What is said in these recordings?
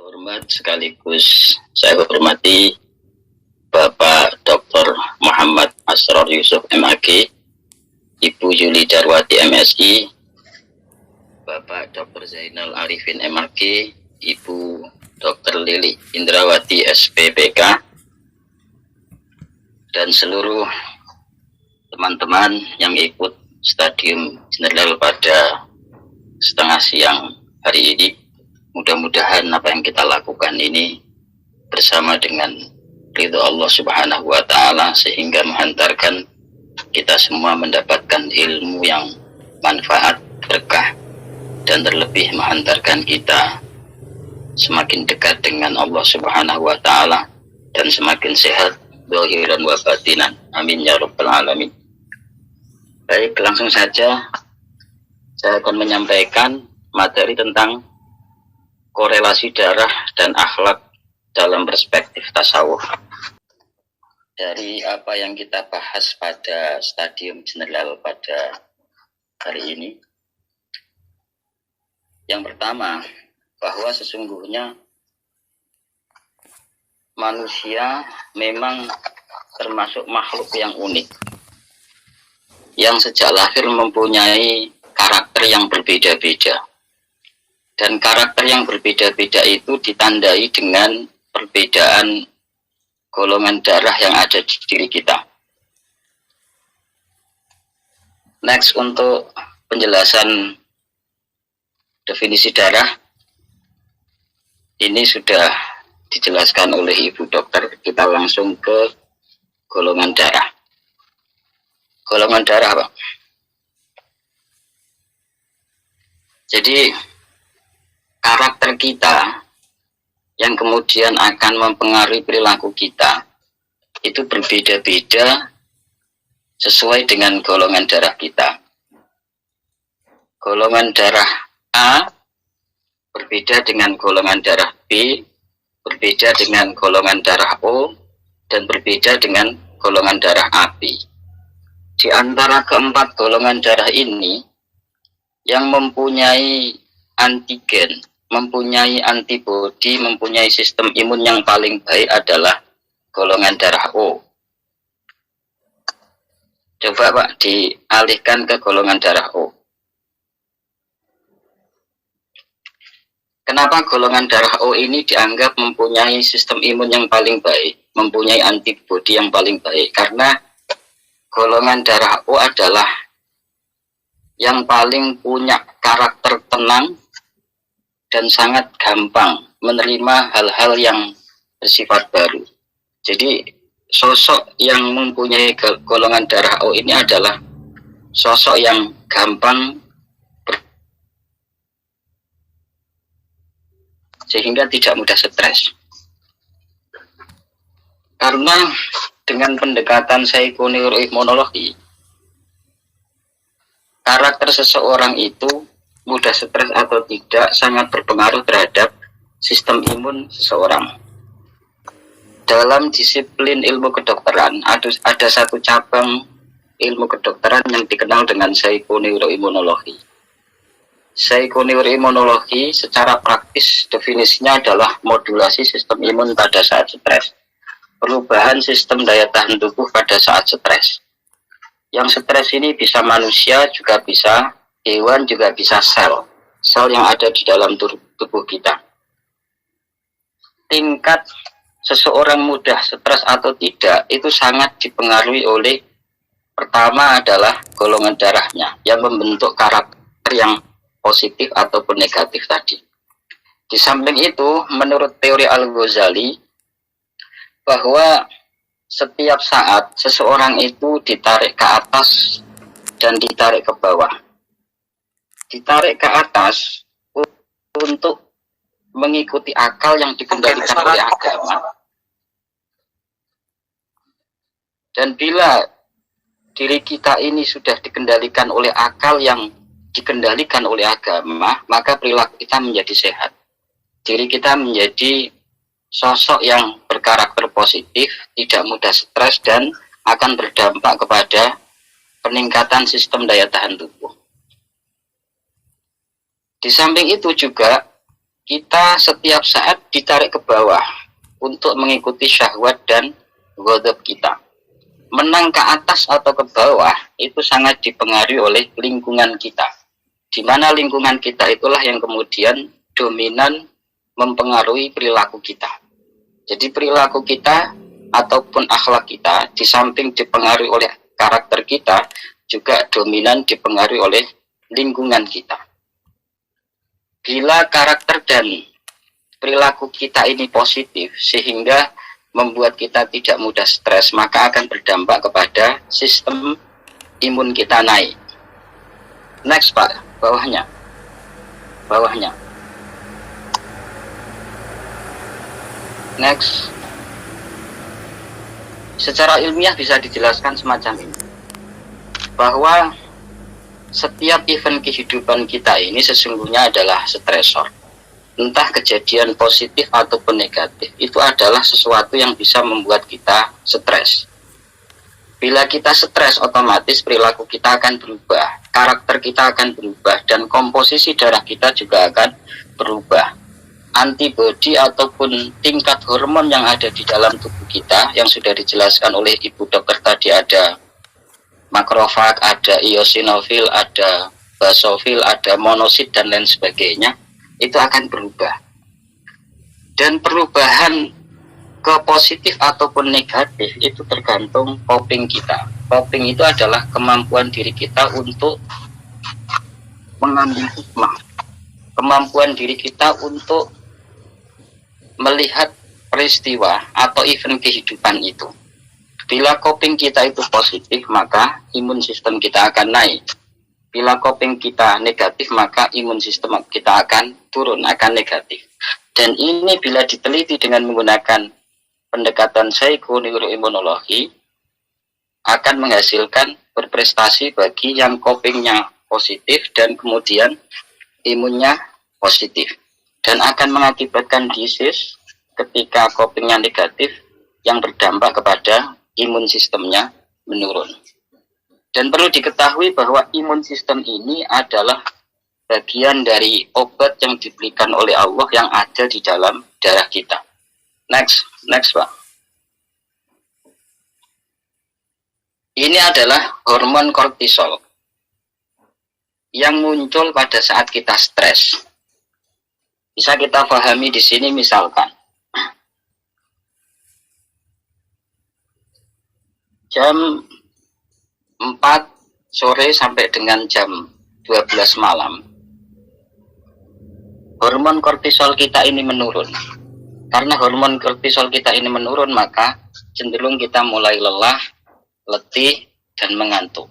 Hormat sekaligus saya hormati Bapak Dr. Muhammad Asror Yusuf MAG, Ibu Yuli Darwati MSI, Bapak Dr. Zainal Arifin MAG, Ibu Dr. Lili Indrawati SPPK, dan seluruh teman-teman yang ikut Stadium General pada setengah siang hari ini. Mudah-mudahan apa yang kita lakukan ini bersama dengan ridho Allah Subhanahu wa Ta'ala, sehingga menghantarkan kita semua mendapatkan ilmu yang manfaat, berkah, dan terlebih menghantarkan kita semakin dekat dengan Allah Subhanahu wa Ta'ala dan semakin sehat zahiran wa batinan. Amin ya rabbal alamin. Baik, langsung saja saya akan menyampaikan materi tentang korelasi darah dan akhlak dalam perspektif tasawuf. Dari apa yang kita bahas pada Stadium General pada hari ini, yang pertama, bahwa sesungguhnya manusia memang termasuk makhluk yang unik, yang sejak lahir mempunyai karakter yang berbeda-beda. Dan karakter yang berbeda-beda itu ditandai dengan perbedaan golongan darah yang ada di diri kita. Next, untuk penjelasan definisi darah, ini sudah dijelaskan oleh Ibu Dokter. Kita langsung ke golongan darah. Golongan darah, Pak. Jadi karakter kita yang kemudian akan mempengaruhi perilaku kita itu berbeda-beda sesuai dengan golongan darah kita. Golongan darah A berbeda dengan golongan darah B, berbeda dengan golongan darah O, dan berbeda dengan golongan darah AB. Di antara keempat golongan darah ini, yang mempunyai antigen, mempunyai antibodi, mempunyai sistem imun yang paling baik adalah golongan darah O. Coba Pak dialihkan ke golongan darah O. Kenapa golongan darah O ini dianggap mempunyai sistem imun yang paling baik, mempunyai antibodi yang paling baik? Karena golongan darah O adalah yang paling punya karakter tenang dan sangat gampang menerima hal-hal yang bersifat baru. Jadi sosok yang mempunyai golongan darah O ini adalah sosok yang gampang sehingga tidak mudah stres. Karena dengan pendekatan psikoneuroimunologi, karakter seseorang itu mudah stres atau tidak sangat berpengaruh terhadap sistem imun seseorang. Dalam disiplin ilmu kedokteran ada satu cabang ilmu kedokteran yang dikenal dengan psikoneuroimunologi. Psikoneuroimunologi secara praktis definisinya adalah modulasi sistem imun pada saat stres, perubahan sistem daya tahan tubuh pada saat stres. Yang stres ini bisa manusia, juga bisa hewan, juga bisa sel yang ada di dalam tubuh kita. Tingkat seseorang mudah stres atau tidak itu sangat dipengaruhi oleh, pertama adalah golongan darahnya yang membentuk karakter yang positif ataupun negatif tadi. Di samping itu, menurut teori Al-Ghazali, bahwa setiap saat seseorang itu ditarik ke atas dan ditarik ke bawah. Ditarik ke atas untuk mengikuti akal yang dikendalikan oleh agama. Dan bila diri kita ini sudah dikendalikan oleh akal yang dikendalikan oleh agama, maka perilaku kita menjadi sehat. Diri kita menjadi sosok yang berkarakter positif, tidak mudah stres, dan akan berdampak kepada peningkatan sistem daya tahan tubuh. Di samping itu juga kita setiap saat ditarik ke bawah untuk mengikuti syahwat dan ghadab kita. Menang ke atas atau ke bawah itu sangat dipengaruhi oleh lingkungan kita. Di mana lingkungan kita itulah yang kemudian dominan mempengaruhi perilaku kita. Jadi perilaku kita ataupun akhlak kita di samping dipengaruhi oleh karakter kita juga dominan dipengaruhi oleh lingkungan kita. Bila karakter dan perilaku kita ini positif sehingga membuat kita tidak mudah stres, maka akan berdampak kepada sistem imun kita naik. Next Pak, bawahnya. Next. Secara ilmiah bisa dijelaskan semacam ini, bahwa setiap event kehidupan kita ini sesungguhnya adalah stresor. Entah kejadian positif ataupun negatif, itu adalah sesuatu yang bisa membuat kita stres. Bila kita stres, otomatis perilaku kita akan berubah, karakter kita akan berubah, dan komposisi darah kita juga akan berubah. Antibodi ataupun tingkat hormon yang ada di dalam tubuh kita, yang sudah dijelaskan oleh Ibu Dokter tadi, ada makrofag, ada eosinofil, ada basofil, ada monosit, dan lain sebagainya, itu akan berubah. Dan perubahan ke positif ataupun negatif itu tergantung coping kita. Coping itu adalah kemampuan diri kita untuk mengambil hikmah, kemampuan diri kita untuk melihat peristiwa atau event kehidupan itu. Bila coping kita itu positif, maka imun sistem kita akan naik. Bila coping kita negatif, maka imun sistem kita akan turun, akan negatif. Dan ini bila diteliti dengan menggunakan pendekatan psikoneuroimunologi, akan menghasilkan berprestasi bagi yang copingnya positif dan kemudian imunnya positif. Dan akan mengakibatkan disease ketika copingnya negatif yang berdampak kepada imun sistemnya menurun. Dan perlu diketahui bahwa imun sistem ini adalah bagian dari obat yang diberikan oleh Allah yang ada di dalam darah kita. Next Pak. Ini adalah hormon kortisol yang muncul pada saat kita stres. Bisa kita pahami di sini, misalkan jam 4 sore sampai dengan jam 12 malam, hormon kortisol kita ini menurun. Karena hormon kortisol kita ini menurun, maka cenderung kita mulai lelah, letih, dan mengantuk.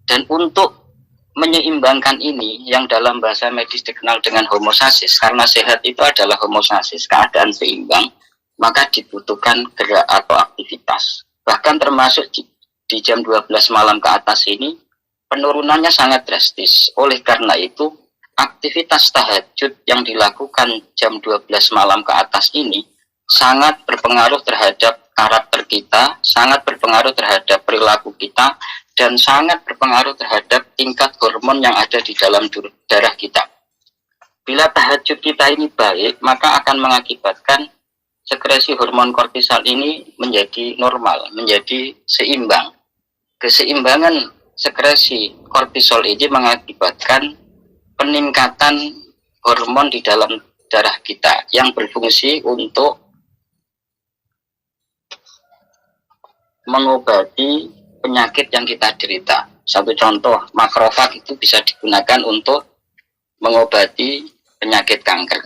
Dan untuk menyeimbangkan ini, yang dalam bahasa medis dikenal dengan homeostasis, karena sehat itu adalah homeostasis, keadaan seimbang, maka dibutuhkan gerak atau aktivitas. Bahkan termasuk di jam 12 malam ke atas ini, penurunannya sangat drastis. Oleh karena itu, aktivitas tahajud yang dilakukan jam 12 malam ke atas ini sangat berpengaruh terhadap karakter kita, sangat berpengaruh terhadap perilaku kita, dan sangat berpengaruh terhadap tingkat hormon yang ada di dalam darah kita. Bila tahajud kita ini baik, maka akan mengakibatkan sekresi hormon kortisol ini menjadi normal, menjadi seimbang. Keseimbangan sekresi kortisol ini mengakibatkan peningkatan hormon di dalam darah kita yang berfungsi untuk mengobati penyakit yang kita derita. Satu contoh, makrofag itu bisa digunakan untuk mengobati penyakit kanker,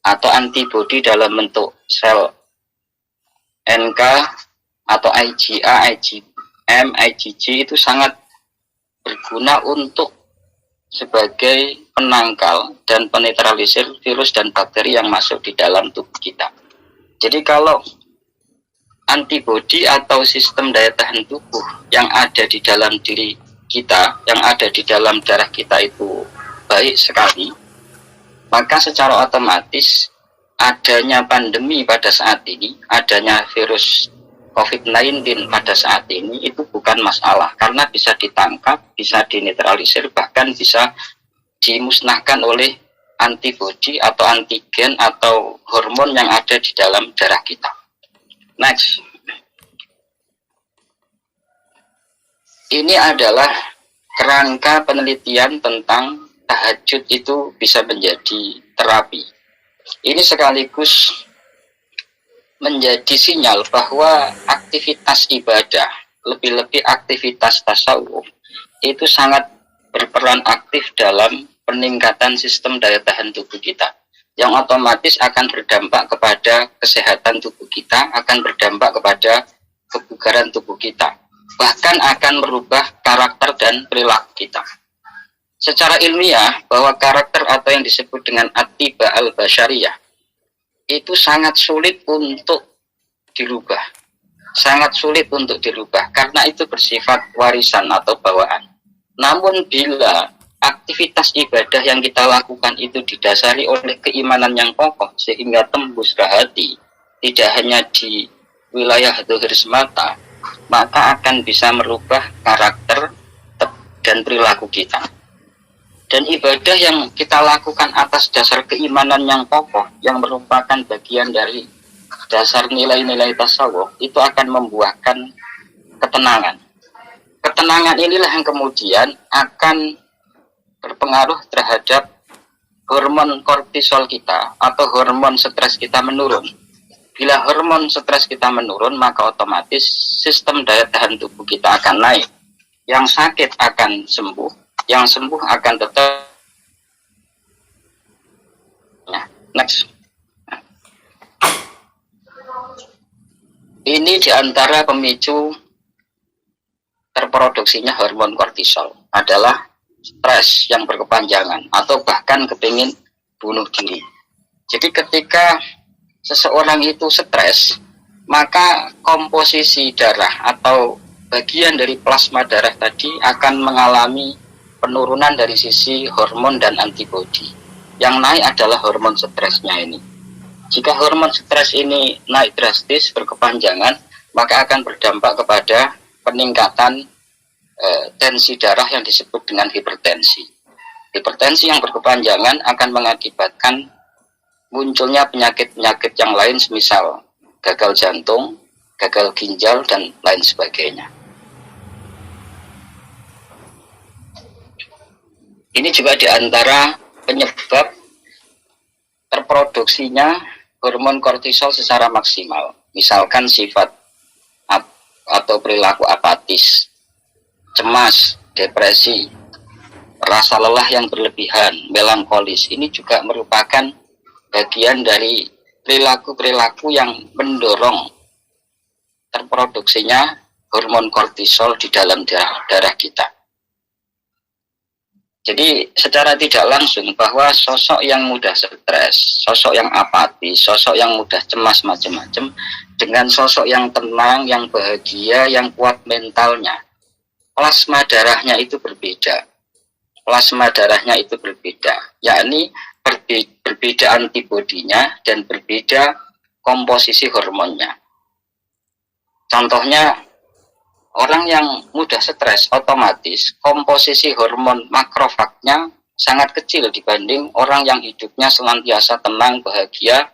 atau antibodi dalam bentuk sel NK atau IgA, IgM, IgG itu sangat berguna untuk sebagai penangkal dan penetralisir virus dan bakteri yang masuk di dalam tubuh kita. Jadi kalau antibodi atau sistem daya tahan tubuh yang ada di dalam diri kita, yang ada di dalam darah kita itu baik sekali, maka secara otomatis adanya pandemi pada saat ini, adanya virus COVID-19 pada saat ini itu bukan masalah, karena bisa ditangkap, bisa dinetralisir, bahkan bisa dimusnahkan oleh antibodi atau antigen atau hormon yang ada di dalam darah kita. Next. Ini adalah kerangka penelitian tentang tahajud itu bisa menjadi terapi. Ini sekaligus menjadi sinyal bahwa aktivitas ibadah, lebih-lebih aktivitas tasawuf, itu sangat berperan aktif dalam peningkatan sistem daya tahan tubuh kita, yang otomatis akan berdampak kepada kesehatan tubuh kita, akan berdampak kepada kebugaran tubuh kita, bahkan akan merubah karakter dan perilaku kita. Secara ilmiah, bahwa karakter atau yang disebut dengan at-tiba al-basyariyah itu sangat sulit untuk dirubah. Sangat sulit untuk dirubah karena itu bersifat warisan atau bawaan. Namun bila aktivitas ibadah yang kita lakukan itu didasari oleh keimanan yang kokoh sehingga tembus ke hati, tidak hanya di wilayah dzahir semata, maka akan bisa merubah karakter dan perilaku kita. Dan ibadah yang kita lakukan atas dasar keimanan yang kokoh, yang merupakan bagian dari dasar nilai-nilai tasawuf, itu akan membuahkan ketenangan. Ketenangan inilah yang kemudian akan berpengaruh terhadap hormon kortisol kita atau hormon stres kita menurun. Bila hormon stres kita menurun, maka otomatis sistem daya tahan tubuh kita akan naik. Yang sakit akan sembuh, yang sembuh akan tetap. Nah, next. Ini diantara pemicu terproduksinya hormon kortisol adalah stres yang berkepanjangan atau bahkan kepingin bunuh diri. Jadi ketika seseorang itu stres, maka komposisi darah atau bagian dari plasma darah tadi akan mengalami penurunan dari sisi hormon dan antibodi. Yang naik adalah hormon stresnya ini. Jika hormon stres ini naik drastis berkepanjangan, maka akan berdampak kepada peningkatan tensi darah yang disebut dengan hipertensi. Hipertensi yang berkepanjangan akan mengakibatkan munculnya penyakit-penyakit yang lain semisal gagal jantung, gagal ginjal, dan lain sebagainya. Ini juga diantara penyebab terproduksinya hormon kortisol secara maksimal. Misalkan sifat atau perilaku apatis, cemas, depresi, rasa lelah yang berlebihan, melankolis. Ini juga merupakan bagian dari perilaku-perilaku yang mendorong terproduksinya hormon kortisol di dalam darah kita. Jadi secara tidak langsung bahwa sosok yang mudah stres, sosok yang apatis, sosok yang mudah cemas macam-macam, dengan sosok yang tenang, yang bahagia, yang kuat mentalnya, plasma darahnya itu berbeda. Plasma darahnya itu berbeda, yakni berbeda antibodinya dan berbeda komposisi hormonnya. Contohnya, orang yang mudah stres otomatis komposisi hormon makrofagnya sangat kecil dibanding orang yang hidupnya senantiasa tenang, bahagia,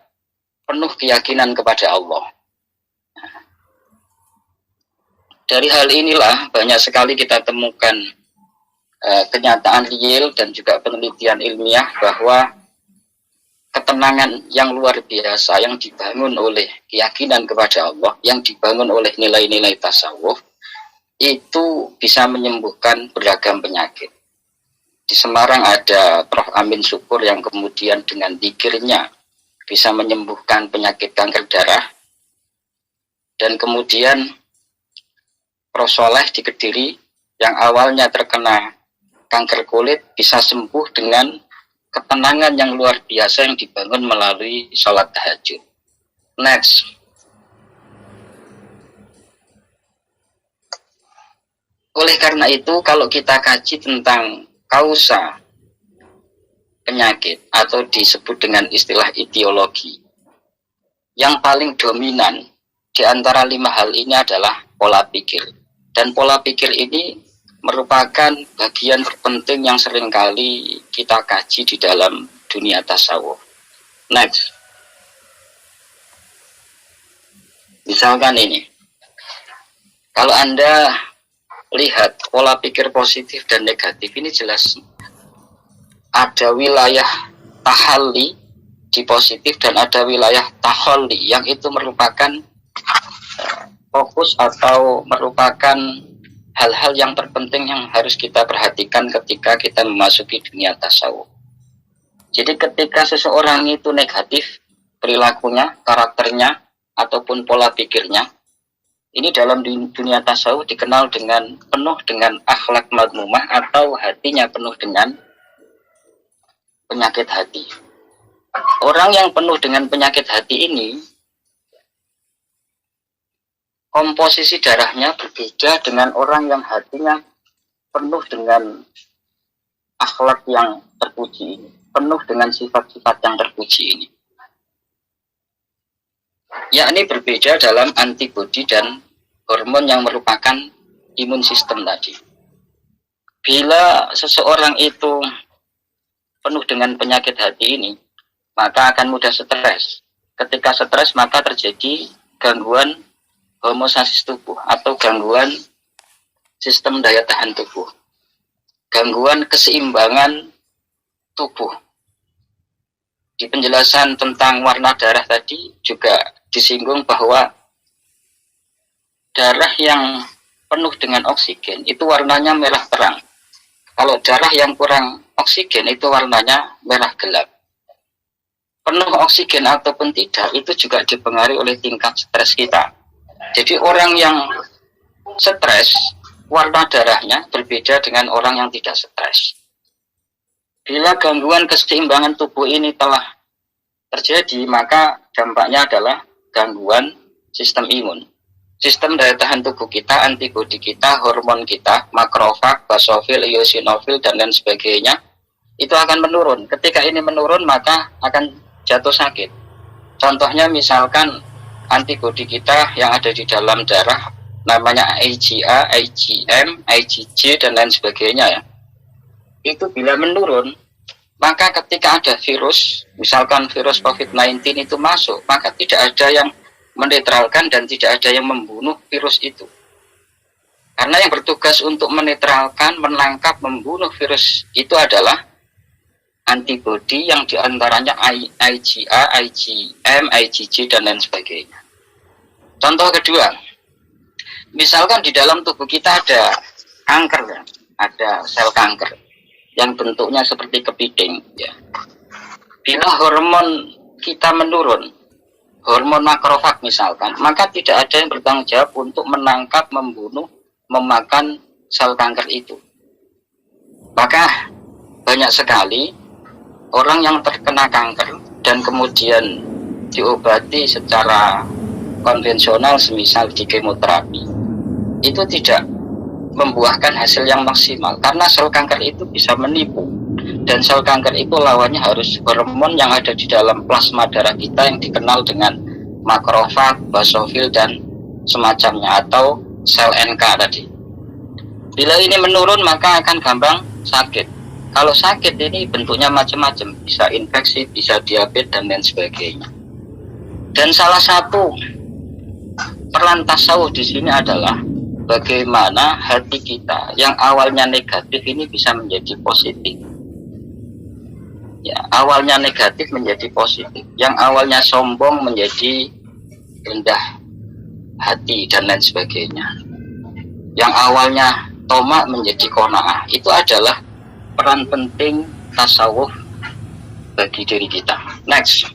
penuh keyakinan kepada Allah. Dari hal inilah banyak sekali kita temukan kenyataan real dan juga penelitian ilmiah bahwa ketenangan yang luar biasa yang dibangun oleh keyakinan kepada Allah, yang dibangun oleh nilai-nilai tasawuf, itu bisa menyembuhkan beragam penyakit. Di Semarang ada Prof. Amin Syukur yang kemudian dengan zikirnya bisa menyembuhkan penyakit kanker darah. Dan kemudian Prof. Soleh di Kediri yang awalnya terkena kanker kulit bisa sembuh dengan ketenangan yang luar biasa yang dibangun melalui sholat tahajud. Next. Oleh karena itu, kalau kita kaji tentang kausa penyakit atau disebut dengan istilah etiologi, yang paling dominan di antara 5 hal ini adalah pola pikir. Dan pola pikir ini merupakan bagian terpenting yang seringkali kita kaji di dalam dunia tasawuf. Next. Misalkan ini, kalau Anda lihat pola pikir positif dan negatif, ini jelas ada wilayah tahalli di positif dan ada wilayah tahalli yang itu merupakan fokus atau merupakan hal-hal yang terpenting yang harus kita perhatikan ketika kita memasuki dunia tasawuf. Jadi ketika seseorang itu negatif perilakunya, karakternya, ataupun pola pikirnya, ini dalam dunia tasawuf dikenal dengan penuh dengan akhlak madmumah atau hatinya penuh dengan penyakit hati. Orang yang penuh dengan penyakit hati ini, komposisi darahnya berbeda dengan orang yang hatinya penuh dengan akhlak yang terpuji ini, penuh dengan sifat-sifat yang terpuji ini. Yakni berbeda dalam antibodi dan hormon yang merupakan imun sistem tadi. Bila seseorang itu penuh dengan penyakit hati ini, maka akan mudah stres. Ketika stres maka terjadi gangguan homeostasis tubuh atau gangguan sistem daya tahan tubuh, gangguan keseimbangan tubuh. Di penjelasan tentang warna darah tadi juga disinggung bahwa darah yang penuh dengan oksigen itu warnanya merah terang. Kalau darah yang kurang oksigen itu warnanya merah gelap. Penuh oksigen ataupun tidak itu juga dipengaruhi oleh tingkat stres kita. Jadi orang yang stres, warna darahnya berbeda dengan orang yang tidak stres. Bila gangguan keseimbangan tubuh ini telah terjadi, maka dampaknya adalah gangguan sistem imun. Sistem daya tahan tubuh kita, antibodi kita, hormon kita, makrofag, basofil, eosinofil, dan lain sebagainya, itu akan menurun. Ketika ini menurun, maka akan jatuh sakit. Contohnya misalkan antibodi kita yang ada di dalam darah, namanya IgA, IgM, IgG, dan lain sebagainya ya. Itu bila menurun, maka ketika ada virus, misalkan virus COVID-19 itu masuk, maka tidak ada yang menetralkan dan tidak ada yang membunuh virus itu. Karena yang bertugas untuk menetralkan, menangkap, membunuh virus itu adalah antibodi yang diantaranya IgA, IgM, IgG, dan lain sebagainya. Contoh kedua, misalkan di dalam tubuh kita ada kanker, ya, ada sel kanker yang bentuknya seperti kepiting, ya. Bila hormon kita menurun, hormon makrofag misalkan, maka tidak ada yang bertanggung jawab untuk menangkap, membunuh, memakan sel kanker itu. Maka banyak sekali orang yang terkena kanker dan kemudian diobati secara konvensional, semisal di kemoterapi, itu tidak membuahkan hasil yang maksimal karena sel kanker itu bisa menipu, dan sel kanker itu lawannya harus hormon yang ada di dalam plasma darah kita yang dikenal dengan makrofag, basofil, dan semacamnya, atau sel NK tadi. Bila ini menurun maka akan gampang sakit. Kalau sakit ini bentuknya macam-macam, bisa infeksi, bisa diabetes, dan lain sebagainya. Dan salah satu peran tasawuf di sini adalah bagaimana hati kita yang awalnya negatif ini bisa menjadi positif. Ya, awalnya negatif menjadi positif. Yang awalnya sombong menjadi rendah hati dan lain sebagainya. Yang awalnya tomak menjadi qanaah. Itu adalah peran penting tasawuf bagi diri kita. Next.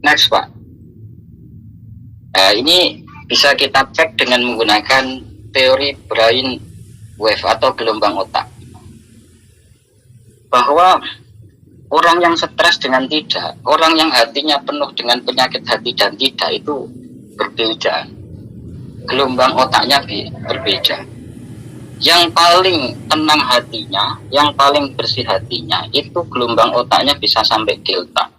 Next, Pak. Ini bisa kita cek dengan menggunakan teori brain wave atau gelombang otak. Bahwa orang yang stres dengan tidak, orang yang hatinya penuh dengan penyakit hati dan tidak, itu berbeda. Gelombang otaknya berbeda. Yang paling tenang hatinya, yang paling bersih hatinya, itu gelombang otaknya bisa sampai delta.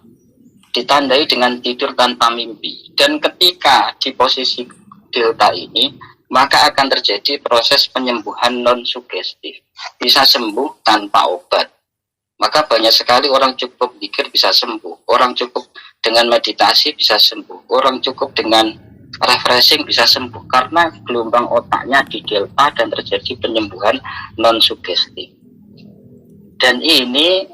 Ditandai dengan tidur tanpa mimpi. Dan ketika di posisi delta ini, maka akan terjadi proses penyembuhan non sugestif. Bisa sembuh tanpa obat. Maka banyak sekali orang cukup pikir bisa sembuh, orang cukup dengan meditasi bisa sembuh, orang cukup dengan refreshing bisa sembuh, karena gelombang otaknya di delta dan terjadi penyembuhan non sugestif. Dan ini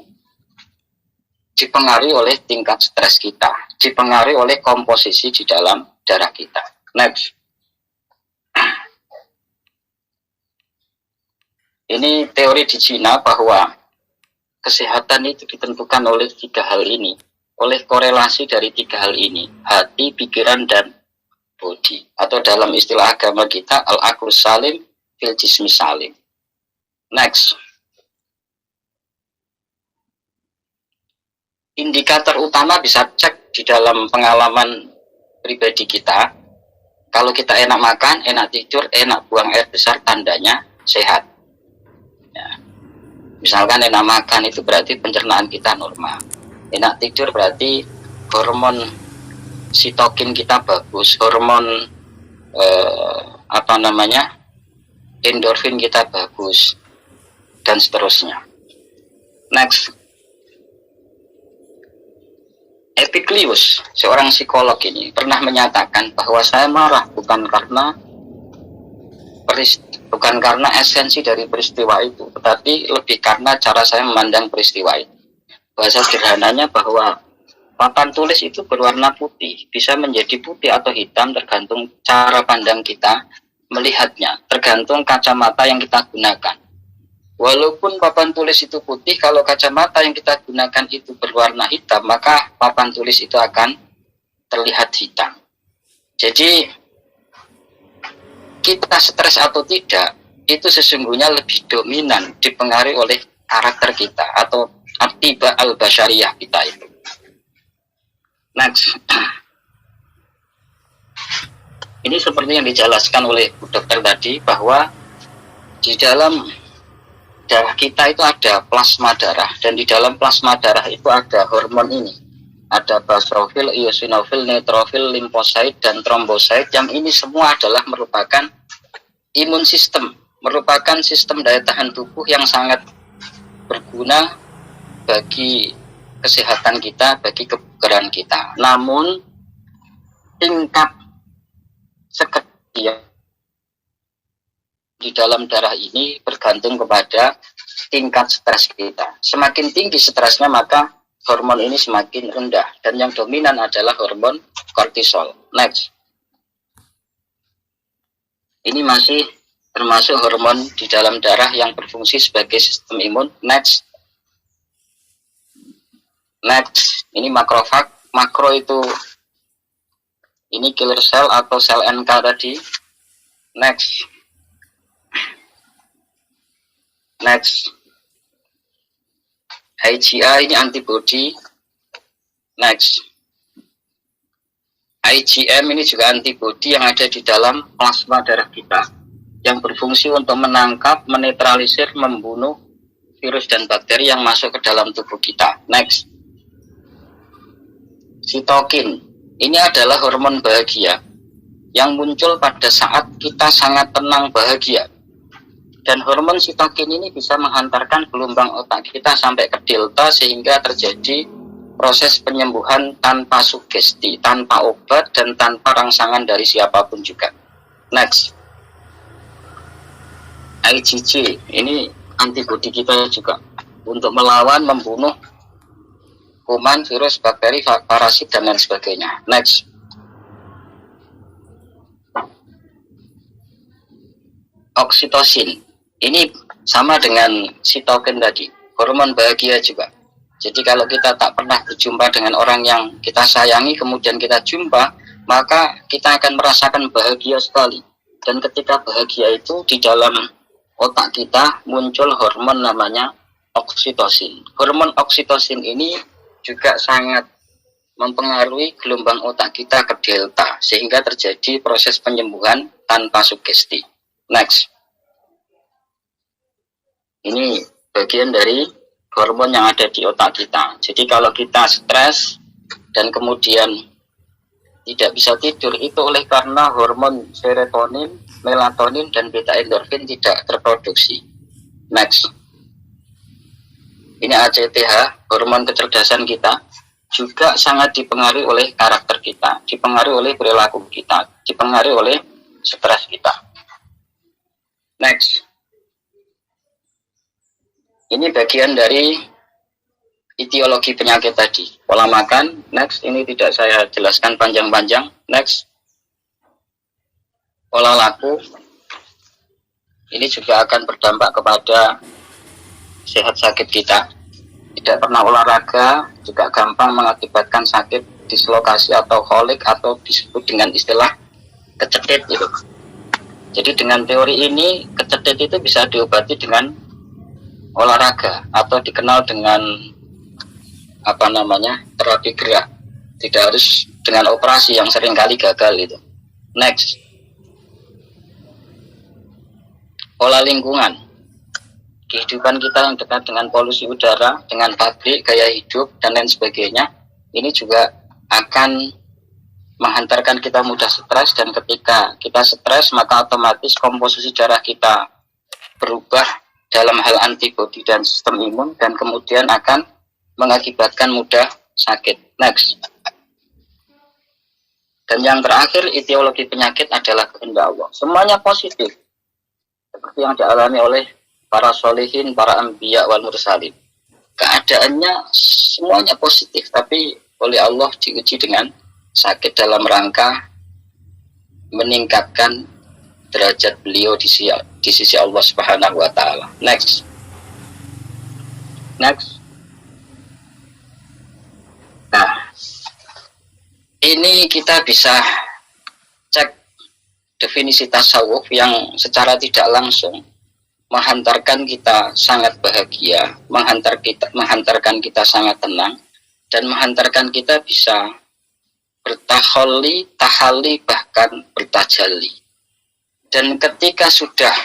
dipengaruhi oleh tingkat stres kita, dipengaruhi oleh komposisi di dalam darah kita. Next. Ini teori di Cina bahwa kesehatan itu ditentukan oleh 3 hal ini, oleh korelasi dari 3 hal ini, hati, pikiran, dan body. Atau dalam istilah agama kita, al-aqlus salim fil jismi salim. Next. Indikator utama bisa cek di dalam pengalaman pribadi kita. Kalau kita enak makan, enak tidur, enak buang air besar, tandanya sehat. Ya. Misalkan enak makan itu berarti pencernaan kita normal. Enak tidur berarti hormon sitokin kita bagus, hormon endorfin kita bagus, dan seterusnya. Next. Epiclius, seorang psikolog ini pernah menyatakan bahwa saya marah bukan karena esensi dari peristiwa itu, tetapi lebih karena cara saya memandang peristiwa itu. Bahasa sederhananya bahwa papan tulis itu berwarna putih, bisa menjadi putih atau hitam tergantung cara pandang kita melihatnya, tergantung kacamata yang kita gunakan. Walaupun papan tulis itu putih, kalau kacamata yang kita gunakan itu berwarna hitam, maka papan tulis itu akan terlihat hitam. Jadi, kita stres atau tidak, itu sesungguhnya lebih dominan dipengaruhi oleh karakter kita, atau atiba al-basyariyah kita itu. Next. Ini seperti yang dijelaskan oleh Bu Dokter tadi, bahwa di dalam darah kita itu ada plasma darah, dan di dalam plasma darah itu ada hormon ini, ada basophil, eosinofil, neutrofil, limfosit, dan trombosit, yang ini semua adalah merupakan imun sistem, merupakan sistem daya tahan tubuh yang sangat berguna bagi kesehatan kita, bagi kebugaran kita. Namun tingkat sekretnya di dalam darah ini bergantung kepada tingkat stres kita. Semakin tinggi stresnya, maka hormon ini semakin rendah, dan yang dominan adalah hormon kortisol. Next. Ini masih termasuk hormon di dalam darah yang berfungsi sebagai sistem imun. Next. Next. Ini makrofag. Makro itu ini killer cell atau sel NK tadi. Next. Next. IgA ini antibody. Next. IgM ini juga antibody yang ada di dalam plasma darah kita, yang berfungsi untuk menangkap, menetralisir, membunuh virus dan bakteri yang masuk ke dalam tubuh kita. Next. Sitokin. Ini adalah hormon bahagia yang muncul pada saat kita sangat tenang, bahagia. Dan hormon sitokin ini bisa menghantarkan gelombang otak kita sampai ke delta, sehingga terjadi proses penyembuhan tanpa sugesti, tanpa obat, dan tanpa rangsangan dari siapapun juga. Next. IgG, ini antibodi kita juga untuk melawan, membunuh kuman, virus, bakteri, parasit, dan lain sebagainya. Next. Oksitosin. Ini sama dengan sitokin tadi, hormon bahagia juga. Jadi kalau kita tak pernah berjumpa dengan orang yang kita sayangi, kemudian kita jumpa, maka kita akan merasakan bahagia sekali. Dan ketika bahagia itu, di dalam otak kita muncul hormon namanya oksitosin. Hormon oksitosin ini juga sangat mempengaruhi gelombang otak kita ke delta, sehingga terjadi proses penyembuhan tanpa sugesti. Next. Ini bagian dari hormon yang ada di otak kita. Jadi kalau kita stres dan kemudian tidak bisa tidur, itu oleh karena hormon serotonin melatonin dan beta endorfin tidak terproduksi. Next. Ini ACTH, hormon kecerdasan kita, juga sangat dipengaruhi oleh karakter kita, dipengaruhi oleh perilaku kita, dipengaruhi oleh stres kita. Next. Ini bagian dari etiologi penyakit tadi. Pola makan, next, ini tidak saya jelaskan panjang-panjang. Next. Pola laku, ini juga akan berdampak kepada sehat sakit kita. Tidak pernah olahraga juga gampang mengakibatkan sakit dislokasi atau kolik atau disebut dengan istilah kecetit itu. Jadi dengan teori ini kecetit itu bisa diobati dengan olahraga atau dikenal dengan terapi gerak. Tidak harus dengan operasi yang seringkali gagal itu. Next. Pola lingkungan. Kehidupan kita yang dekat dengan polusi udara, dengan pabrik, gaya hidup, dan lain sebagainya, ini juga akan menghantarkan kita mudah stres, dan ketika kita stres, maka otomatis komposisi darah kita berubah dalam hal antibodi dan sistem imun, dan kemudian akan mengakibatkan mudah sakit. Next. Dan yang terakhir, etiologi penyakit adalah kehendak Allah. Semuanya positif, seperti yang dialami oleh para solihin, para anbiya wal mursalin. Keadaannya semuanya positif, tapi oleh Allah diuji dengan sakit dalam rangka meningkatkan derajat beliau di sisi Allah Subhanahu wa taala. Next. Nah, ini kita bisa cek definisi tasawuf yang secara tidak langsung menghantarkan kita sangat bahagia, menghantarkan kita sangat tenang, dan menghantarkan kita bisa bertahalli, tahalli, bahkan bertajalli. Dan ketika sudah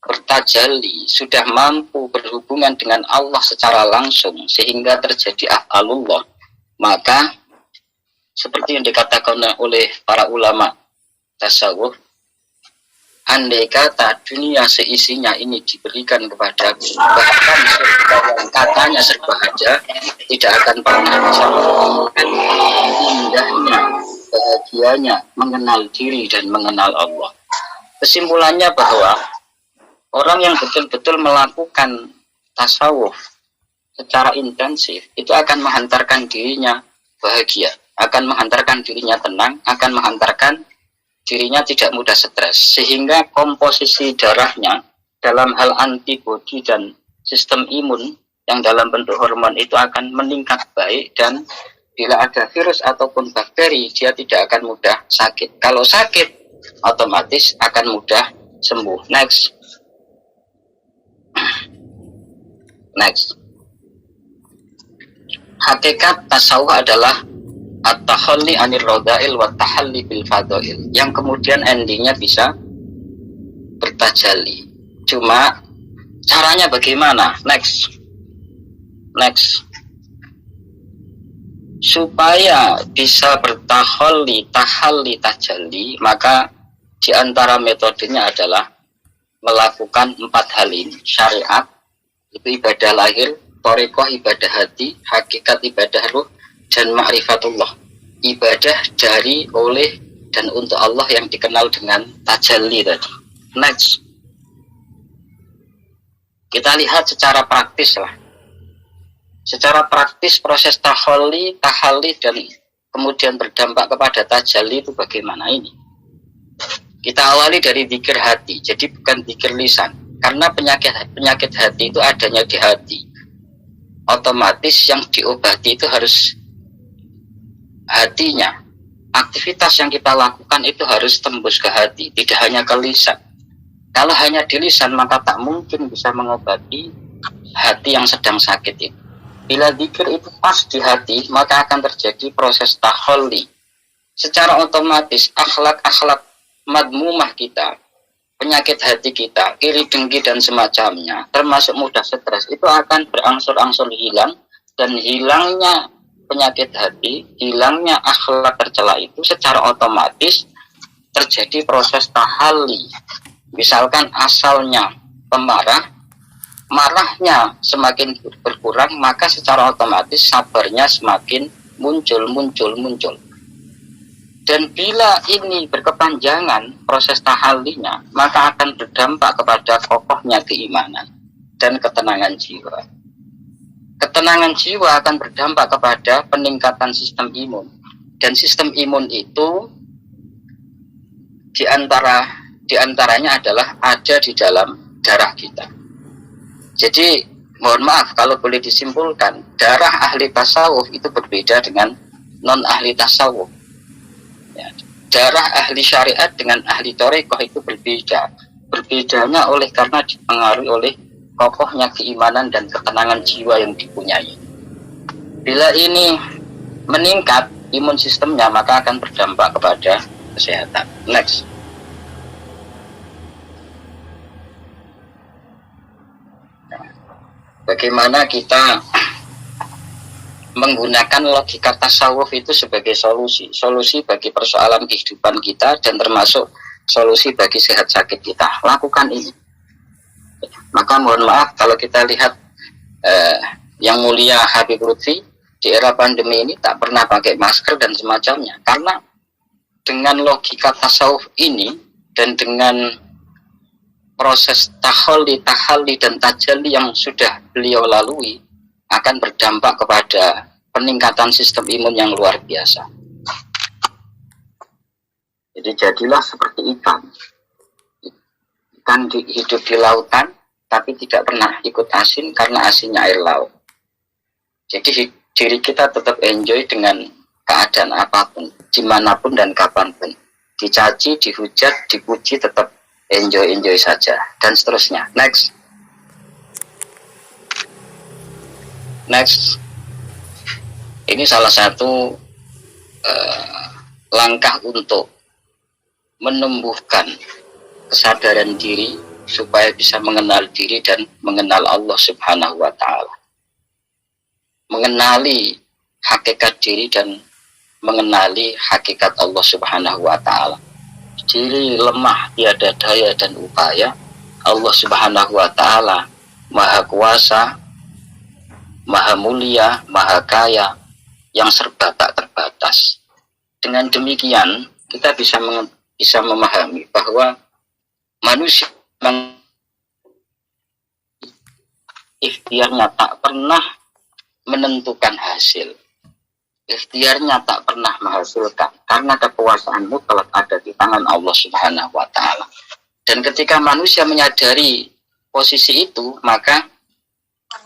bertajalli, sudah mampu berhubungan dengan Allah secara langsung, sehingga terjadi af'alullah, maka seperti yang dikatakan oleh para ulama tasawuf, andai kata dunia seisinya ini diberikan kepadaku, bahkan surga yang katanya serba saja, tidak akan pernah bisa merasakan indahnya, bahagianya mengenal diri dan mengenal Allah. Kesimpulannya bahwa orang yang betul-betul melakukan tasawuf secara intensif itu akan menghantarkan dirinya bahagia, akan menghantarkan dirinya tenang, akan menghantarkan dirinya tidak mudah stres, sehingga komposisi darahnya dalam hal antibodi dan sistem imun yang dalam bentuk hormon itu akan meningkat baik, dan bila ada virus ataupun bakteri dia tidak akan mudah sakit. Kalau sakit otomatis akan mudah sembuh. Next. Hakikat tasawuf adalah at-tahalli anir radha'il wa tahalli bil fadha'il, yang kemudian endingnya bisa bertajalli. Cuma caranya bagaimana? Next. Supaya bisa bertahalli, tahalli, tajalli, maka di antara metodenya adalah melakukan 4 hal ini. Syariat, itu ibadah lahir, thariqah ibadah hati, hakikat ibadah ruh, dan ma'rifatullah, ibadah dari, oleh, dan untuk Allah yang dikenal dengan tajalli tadi. Next. Kita lihat secara praktis lah. Secara praktis proses tahalli, dan kemudian berdampak kepada tajalli itu bagaimana ini? Kita awali dari dzikir hati, jadi bukan dzikir lisan. Karena penyakit hati itu adanya di hati. Otomatis yang diobati itu harus hatinya. Aktivitas yang kita lakukan itu harus tembus ke hati, tidak hanya ke lisan. Kalau hanya di lisan maka tak mungkin bisa mengobati hati yang sedang sakit itu. Bila dzikir itu pas di hati, maka akan terjadi proses tahalli. Secara otomatis akhlak-akhlak madmumah kita, penyakit hati kita, iri dengki dan semacamnya, termasuk mudah stres, itu akan berangsur-angsur hilang. Dan hilangnya penyakit hati, hilangnya akhlak tercela itu secara otomatis terjadi proses tahalli. Misalkan asalnya pemarah, marahnya semakin berkurang, maka secara otomatis sabarnya semakin muncul. Dan bila ini berkepanjangan proses tahallinya, maka akan berdampak kepada kokohnya keimanan dan ketenangan jiwa. Ketenangan jiwa akan berdampak kepada peningkatan sistem imun. Dan sistem imun itu diantaranya adalah ada di dalam darah kita. Jadi mohon maaf kalau boleh disimpulkan, darah ahli tasawuf itu berbeda dengan non ahli tasawuf. Ya, darah ahli syariat dengan ahli thariqah itu berbeda. Berbedanya oleh karena dipengaruhi oleh kokohnya keimanan dan ketenangan jiwa yang dipunyai. Bila ini meningkat imun sistemnya, maka akan berdampak kepada kesehatan. Next. Bagaimana kita menggunakan logika tasawuf itu sebagai solusi bagi persoalan kehidupan kita dan termasuk solusi bagi sehat sakit kita. Lakukan ini. Maka mohon maaf kalau kita lihat yang mulia Habib Lutfi di era pandemi ini tak pernah pakai masker dan semacamnya, karena dengan logika tasawuf ini dan dengan proses tahalli dan tajalli yang sudah beliau lalui akan berdampak kepada peningkatan sistem imun yang luar biasa. Jadi jadilah seperti ikan. Ikan hidup di lautan tapi tidak pernah ikut asin karena asinnya air laut. Jadi diri kita tetap enjoy dengan keadaan apapun, dimanapun dan kapanpun. Dicaci, dihujat, dipuji, tetap enjoy saja dan seterusnya. Next. Ini salah satu langkah untuk menumbuhkan kesadaran diri supaya bisa mengenal diri dan mengenal Allah Subhanahu wa Ta'ala. Mengenali hakikat diri dan mengenali hakikat Allah Subhanahu wa Ta'ala. Diri lemah, tiada daya dan upaya. Allah Subhanahu wa Ta'ala Maha Kuasa, Maha Mulia, Maha Kaya, yang serba tak terbatas. Dengan demikian kita bisa memahami bahwa manusia ikhtiarnya tak pernah menentukan hasil. Ikhtiarnya tak pernah menghasilkan, karena kekuasaan mutlak ada di tangan Allah Subhanahu wa Ta'ala. Dan ketika manusia menyadari posisi itu, maka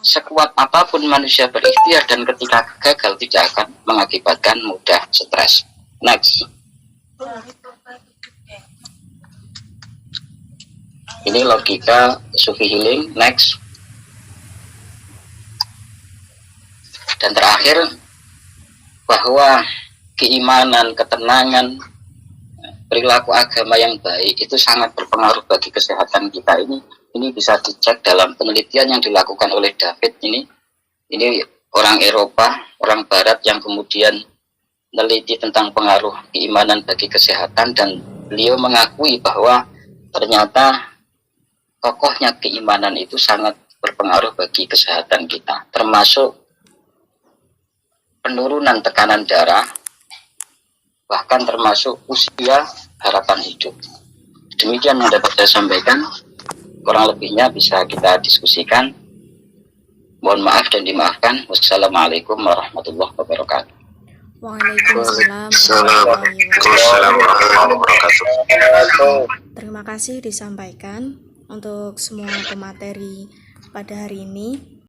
sekuat apapun manusia berikhtiar dan ketika gagal tidak akan mengakibatkan mudah stres. Next. Ini logika Sufi healing. Next. Dan terakhir, bahwa keimanan, ketenangan, perilaku agama yang baik itu sangat berpengaruh bagi kesehatan kita. Ini bisa dicek dalam penelitian yang dilakukan oleh David. Ini orang Eropa, orang Barat yang kemudian meneliti tentang pengaruh keimanan bagi kesehatan, dan beliau mengakui bahwa ternyata kokohnya keimanan itu sangat berpengaruh bagi kesehatan kita, termasuk penurunan tekanan darah, bahkan termasuk usia harapan hidup. Demikian yang dapat saya sampaikan. Kurang lebihnya bisa kita diskusikan. Mohon maaf dan dimaafkan. Wassalamualaikum warahmatullahi wabarakatuh. Waalaikumsalam warahmatullahi wabarakatuh. Terima kasih disampaikan untuk semua pemateri pada hari ini.